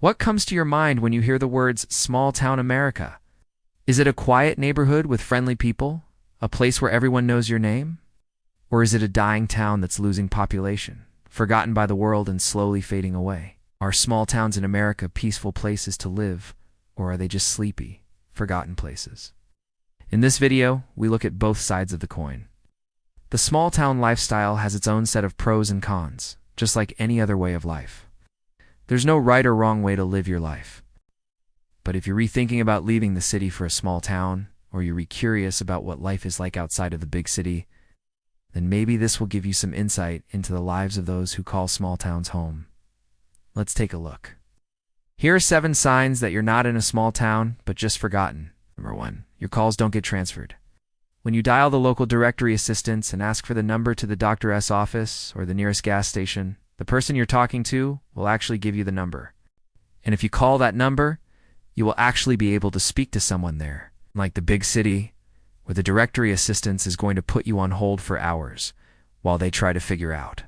What comes to your mind when you hear the words small town America? Is it a quiet neighborhood with friendly people? A place where everyone knows your name? Or is it a dying town that's losing population, forgotten by the world and slowly fading away? Are small towns in America peaceful places to live, or are they just sleepy, forgotten places? In this video, we look at both sides of the coin. The small town lifestyle has its own set of pros and cons, just like any other way of life. There's no right or wrong way to live your life. But if you're rethinking about leaving the city for a small town, or you're curious about what life is like outside of the big city, then maybe this will give you some insight into the lives of those who call small towns home. Let's take a look. Here are 7 signs that you're not in a small town, but just forgotten. Number 1, your calls don't get transferred. When you dial the local directory assistance and ask for the number to the doctor's office or the nearest gas station, the person you're talking to will actually give you the number. And if you call that number, you will actually be able to speak to someone there. Like the big city, where the directory assistance is going to put you on hold for hours while they try to figure out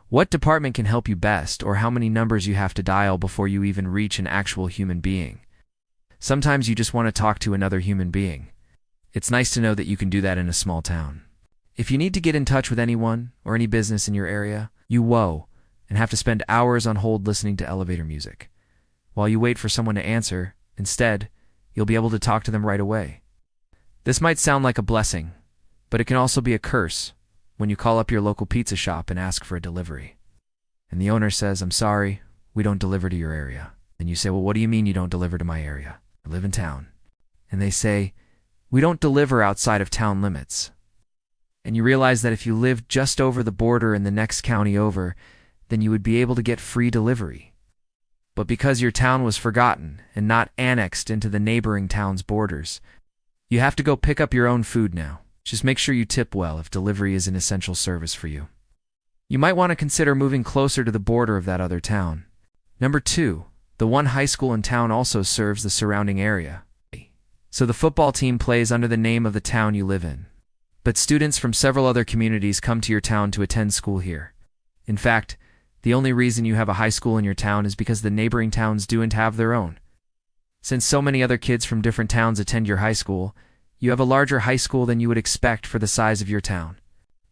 what department can help you best or how many numbers you have to dial before you even reach an actual human being. Sometimes you just want to talk to another human being. It's nice to know that you can do that in a small town. If you need to get in touch with anyone or any business in your area, you woe and have to spend hours on hold listening to elevator music. While you wait for someone to answer, instead, you'll be able to talk to them right away. This might sound like a blessing, but it can also be a curse when you call up your local pizza shop and ask for a delivery. And the owner says, "I'm sorry, we don't deliver to your area." And you say, "Well, what do you mean you don't deliver to my area? I live in town." And they say, "We don't deliver outside of town limits." And you realize that if you lived just over the border in the next county over, then you would be able to get free delivery. But because your town was forgotten and not annexed into the neighboring town's borders, you have to go pick up your own food now. Just make sure you tip well if delivery is an essential service for you. You might want to consider moving closer to the border of that other town. Number 2, the one high school in town also serves the surrounding area. So the football team plays under the name of the town you live in. But students from several other communities come to your town to attend school here. In fact, the only reason you have a high school in your town is because the neighboring towns don't have their own. Since so many other kids from different towns attend your high school, you have a larger high school than you would expect for the size of your town.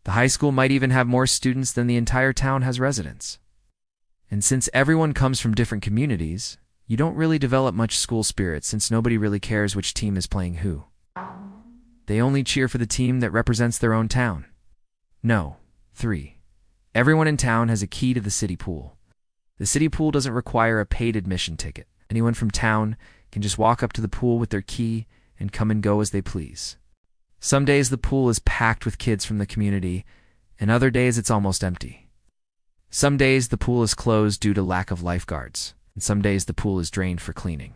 The high school might even have more students than the entire town has residents. And since everyone comes from different communities, you don't really develop much school spirit since nobody really cares which team is playing who. They only cheer for the team that represents their own town. No. 3. Everyone in town has a key to the city pool. The city pool doesn't require a paid admission ticket. Anyone from town can just walk up to the pool with their key and come and go as they please. Some days the pool is packed with kids from the community, and other days it's almost empty. Some days the pool is closed due to lack of lifeguards, and some days the pool is drained for cleaning.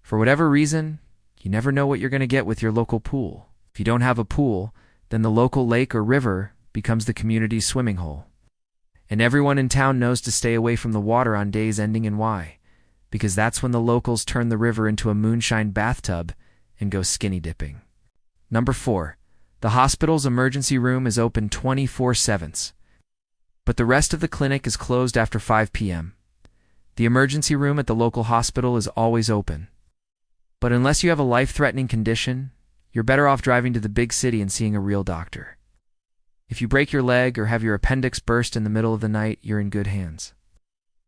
For whatever reason, you never know what you're going to get with your local pool. If you don't have a pool, then the local lake or river becomes the community's swimming hole. And everyone in town knows to stay away from the water on days ending in Y, because that's when the locals turn the river into a moonshine bathtub and go skinny dipping. Number 4, the hospital's emergency room is open 24/7, but the rest of the clinic is closed after 5 p.m. The emergency room at the local hospital is always open. But unless you have a life-threatening condition, you're better off driving to the big city and seeing a real doctor. If you break your leg or have your appendix burst in the middle of the night, you're in good hands.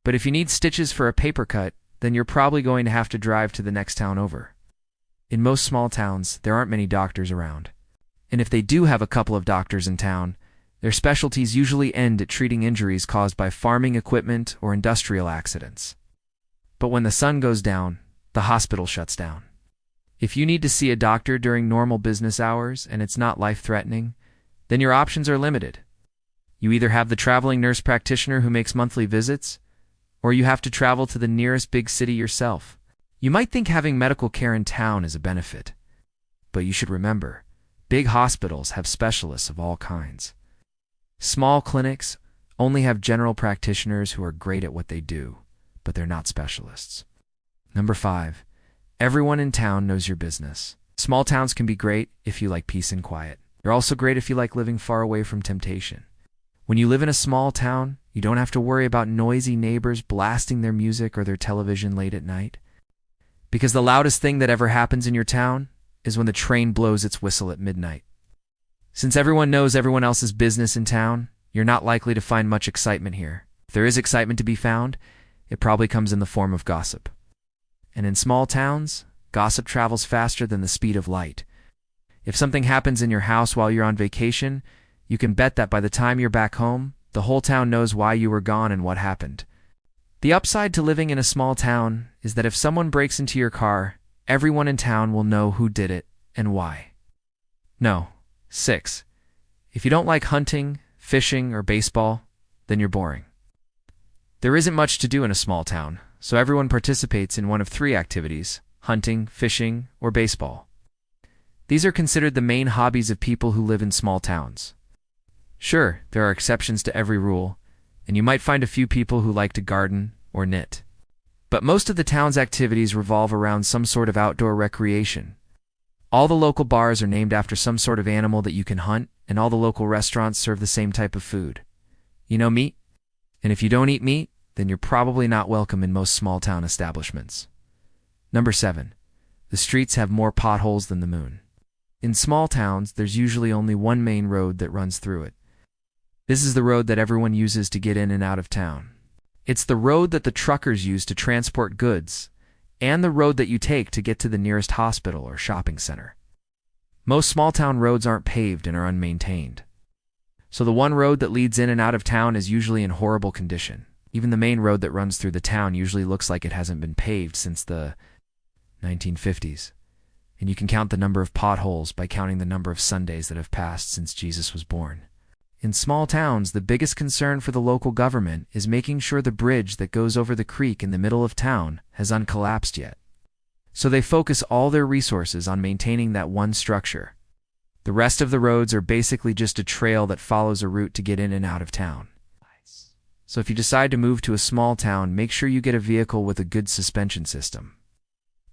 But if you need stitches for a paper cut, then you're probably going to have to drive to the next town over. In most small towns, there aren't many doctors around. And if they do have a couple of doctors in town, their specialties usually end at treating injuries caused by farming equipment or industrial accidents. But when the sun goes down, the hospital shuts down. If you need to see a doctor during normal business hours and it's not life-threatening, then your options are limited. You either have the traveling nurse practitioner who makes monthly visits, or you have to travel to the nearest big city yourself. You might think having medical care in town is a benefit, but you should remember, big hospitals have specialists of all kinds. Small clinics only have general practitioners who are great at what they do, but they're not specialists. Number 5, everyone in town knows your business. Small towns can be great if you like peace and quiet. They're also great if you like living far away from temptation. When you live in a small town, you don't have to worry about noisy neighbors blasting their music or their television late at night. Because the loudest thing that ever happens in your town is when the train blows its whistle at midnight. Since everyone knows everyone else's business in town, you're not likely to find much excitement here. If there is excitement to be found, it probably comes in the form of gossip. And in small towns, gossip travels faster than the speed of light. If something happens in your house while you're on vacation, you can bet that by the time you're back home, the whole town knows why you were gone and what happened. The upside to living in a small town is that if someone breaks into your car, everyone in town will know who did it and why. No. 6. If you don't like hunting, fishing, or baseball, then you're boring. There isn't much to do in a small town, so everyone participates in one of 3 activities: hunting, fishing, or baseball. These are considered the main hobbies of people who live in small towns. Sure, there are exceptions to every rule, and you might find a few people who like to garden or knit. But most of the town's activities revolve around some sort of outdoor recreation. All the local bars are named after some sort of animal that you can hunt, and all the local restaurants serve the same type of food. You know, meat? And if you don't eat meat, then you're probably not welcome in most small town establishments. Number 7. The streets have more potholes than the moon. In small towns, there's usually only one main road that runs through it. This is the road that everyone uses to get in and out of town. It's the road that the truckers use to transport goods, and the road that you take to get to the nearest hospital or shopping center. Most small-town roads aren't paved and are unmaintained. So the one road that leads in and out of town is usually in horrible condition. Even the main road that runs through the town usually looks like it hasn't been paved since the 1950s. And you can count the number of potholes by counting the number of Sundays that have passed since Jesus was born. In small towns, the biggest concern for the local government is making sure the bridge that goes over the creek in the middle of town has uncollapsed yet. So they focus all their resources on maintaining that one structure. The rest of the roads are basically just a trail that follows a route to get in and out of town. So if you decide to move to a small town, make sure you get a vehicle with a good suspension system.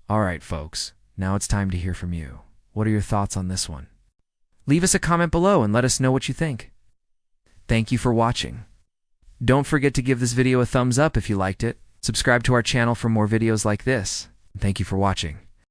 Alright folks, now it's time to hear from you. What are your thoughts on this one? Leave us a comment below and let us know what you think. Thank you for watching. Don't forget to give this video a thumbs up if you liked it. Subscribe to our channel for more videos like this. Thank you for watching.